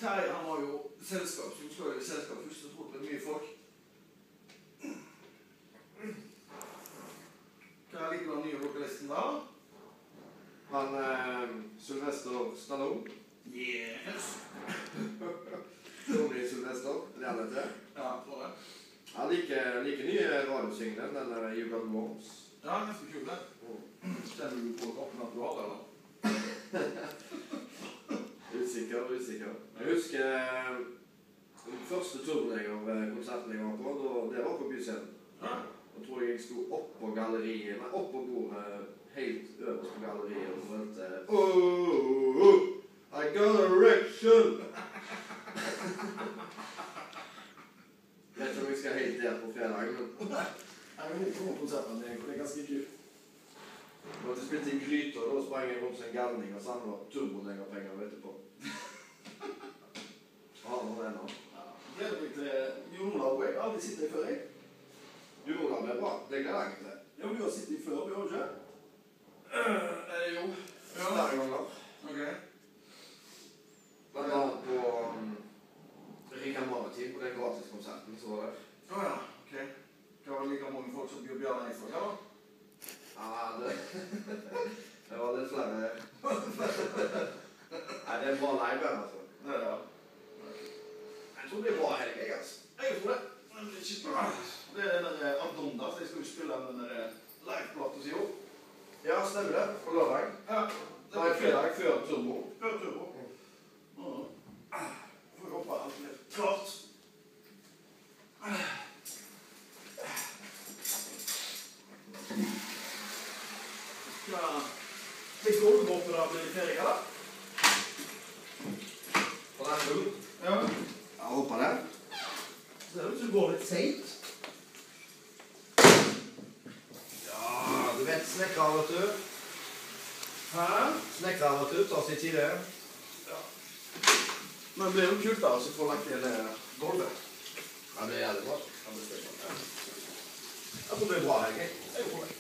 Terje, han var jo selskap, så skal jo i selskap først, og tror det er mye folk. Hva er like den nye vokalisten da? Han Sylvester Stallone. Yes! Tony Sylvester, reality. Ja, tror det. Han liker nye radiosinglen, den der You Got Worms. Ja, ganske kul det. Kjenner du på kroppen at du har det, eller? Usikker. Jeg husker den første Turboneger-konserten jeg var på, det var på Byscenen. Ja. Da tror jeg sto opp på galleriet, men opp på bordet, helt øverst på galleriet, og følte oh, I got a erection! Jeg vet ikke om jeg skal helt der på fredag, men... Jeg vil ikke komme på konserten, det er ganske kult. Når jeg spilte i Gryter, da sprang jeg rundt som en galning og samlet Turboneger-penger etterpå. Ja, nå er det nå. Gleder meg til Jon Olav, jeg har aldri sittet i før, jeg. Jon Olav er bra, det gleder jeg meg til. Ja, men du har sittet i før, du har ikke? Jo. Ja. Flere ganger. Ok. Blant annet på Riga Maritim, på den gratiskonserten, så var det. Ja, ok. Hva var det like mange folk som Bjørn Bjarne Eidsvåg, da? Ja, det var litt flere. Nei, det er bra live, altså. Det er det. Jeg tror det er bra helg, jeg, altså. Jeg tror det. Men det er ikke bra. Det er den der Adonda, så jeg skal jo spille den der live-platen, sier hun. Ja, stemmer det. På lørdag. Ja. Det er fredag før Turbo. Før Turbo. Får vi håpe alt blir klart. Ja. Det går jo godt for da blir det ferie, da. På den turen. Ja. Jeg håper det. Så det er jo ikke går litt sent. Ja, du vet snekker, vet du. Hæ? Snekker, vet du, tar sin tid det. Ja. Men det blir jo kult da, så får lagt hele gulvet. Ja, det er jævlig bra. Ja, det er det. Jeg tror det er bra, Helge. Jeg tror det.